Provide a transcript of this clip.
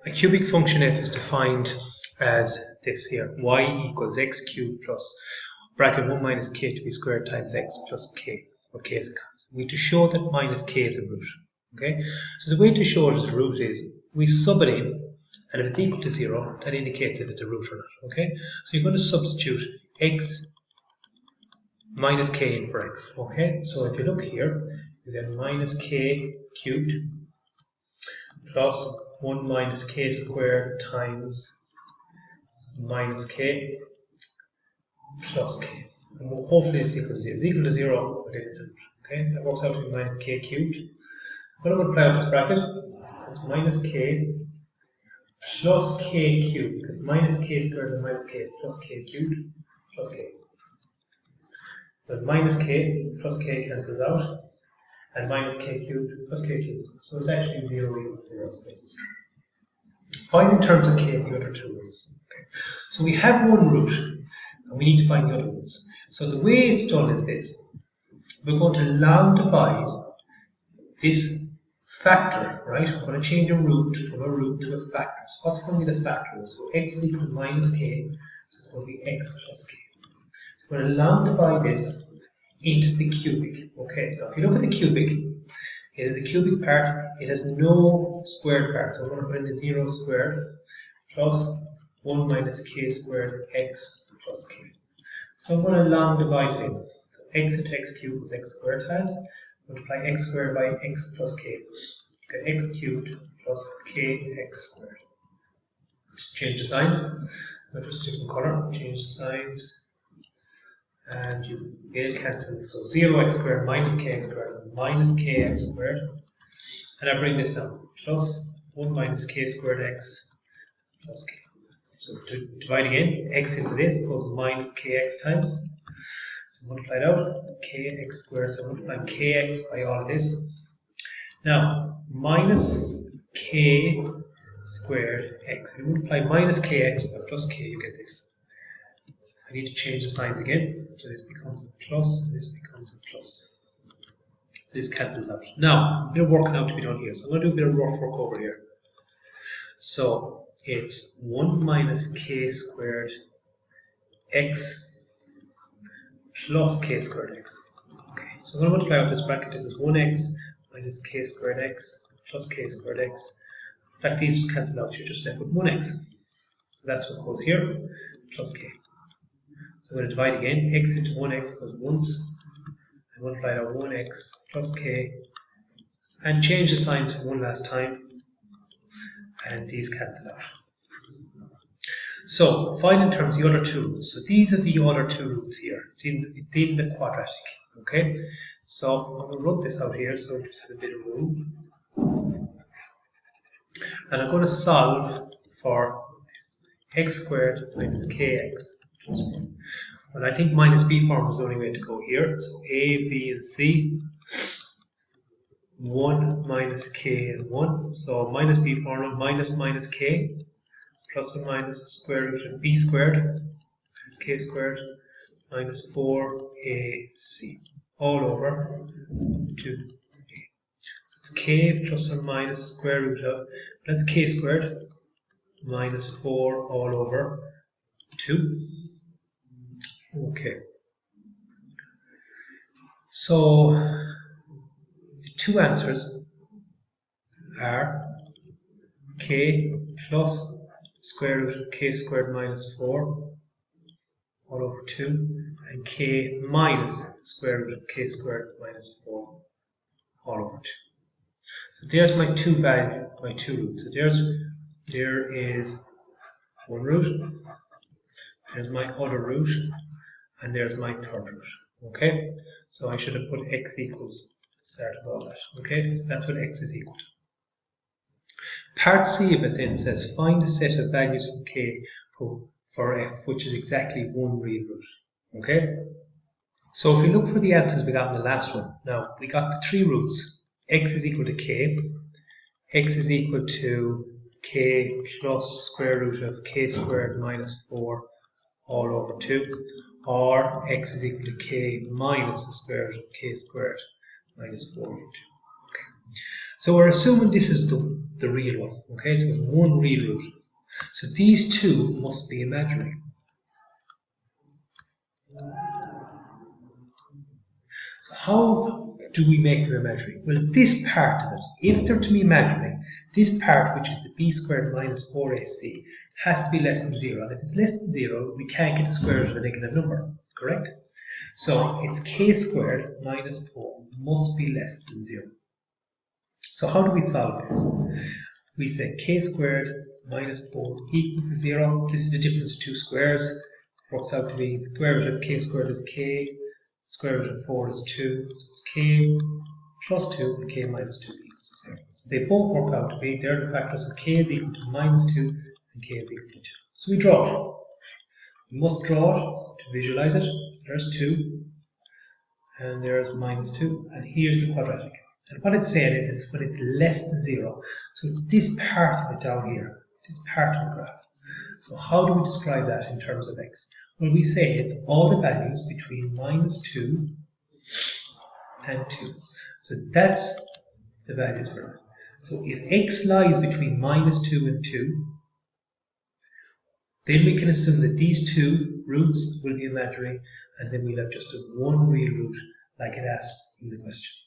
A cubic function f is defined as this here, y equals x cubed plus bracket 1 minus k to be squared times x plus k, where k is a constant. We need to show that minus k is a root. Okay, so the way to show it as a root is we sub it in, and if it's equal to 0, that indicates if it's a root or not. Okay, so you're going to substitute x minus k in for x. Okay, so if you look here, you get minus k cubed plus 1 minus k squared times minus k plus k. And hopefully it's equal to 0. It's equal to 0, but it's a root. Okay, that works out to be minus k cubed. I'm going to multiply out this bracket. So it's minus k plus k cubed, because minus k squared and minus k is plus k cubed plus k. But minus k plus k cancels out, and minus k cubed plus k cubed. So it's actually 0 equals 0, so this is true. Find in terms of k the other two roots. Okay. So we have one root, and we need to find the other roots. So the way it's done is this. We're going to long divide this factor, right? We're going to change a root from a root to a factor. So what's going to be the factor? So x is equal to minus k, so it's going to be x plus k. So we're going to long divide this into the cubic. Okay, now if you look at the cubic, it is a cubic part, it has no squared part. So we're going to put in the 0 squared plus 1 minus k squared x plus k. So I'm going to long divide it in. So x into x cubed was x squared times, multiply x squared by x plus k. You get x cubed plus kx squared. Change the signs. I'll just different color. Change the signs. And they'll cancel. So 0x squared minus kx squared is minus kx squared. And I bring this down. Plus 1 minus k squared x plus k. So to divide again, x into this goes minus kx times. So multiply it out, kx squared, so multiply kx by all of this. Now, minus k squared x. If you multiply minus kx by plus k, you get this. I need to change the signs again. So this becomes a plus, and this becomes a plus. So this cancels out. Now, a bit of work now to be done here. So I'm going to do a bit of rough work over here. So it's 1 minus k squared x plus k squared x. Okay, so I'm going to multiply out this bracket. This is 1x minus k squared x plus k squared x. In fact, these will cancel out. You're just left with 1x. So that's what goes here, plus k. So I'm going to divide again. X into 1x goes once. And multiply out 1x plus k. And change the signs for one last time. And these cancel out. So, find in terms of the other two roots. So these are the other two roots here. It's in the quadratic. Okay? So I'm going to rub this out here, so just have a bit of room. And I'm going to solve for this x squared minus kx plus 1. Well, I think minus b form is the only way to go here. So a, b, and c. 1 minus k and 1. So minus b formula minus k plus or minus the square root of b squared minus k squared minus 4ac all over 2a. So it's k plus or minus square root of, that's k squared minus 4 all over 2. Okay. So the two answers are k plus square root of k squared minus 4 all over 2 and k minus square root of k squared minus 4 all over 2. So there's my two values, my two roots. So there is one root, there's my other root, and there's my third root. Okay? So I should have put x equals start of all that. Okay? So that's what x is equal to. Part C of it then says find a set of values for k for f which is exactly one real root. Okay? So if we look for the answers we got in the last one, now we got the three roots. X is equal to k, x is equal to k plus square root of k squared minus 4 all over 2, or x is equal to k minus the square root of k squared minus 4 over 2. Okay. So we're assuming this is the the real one. Okay, so it's one real root. So these two must be imaginary. So how do we make them imaginary? Well, this part of it, if they're to be imaginary, this part, which is the b squared minus 4ac, has to be less than 0. And if it's less than 0, we can't get the square root of a negative number, correct? So it's k squared minus 4 must be less than 0. So how do we solve this? We say k squared minus 4 equals to 0. This is the difference of two squares. Works out to be the square root of k squared is k, square root of 4 is 2, so it's k plus 2 and k minus 2 equals to 0. So they both work out to be, they're the factors of k is equal to minus 2 and k is equal to 2. So we draw it. We must draw it to visualize it. There's 2, and there's minus 2, and here's the quadratic. And what it's saying is it's when it's less than 0. So it's this part of it down here, this part of the graph. So how do we describe that in terms of x? Well, we say it's all the values between minus 2 and 2. So that's the values for that. So if x lies between minus 2 and 2, then we can assume that these two roots will be imaginary, and then we'll have just a one real root like it asks in the question.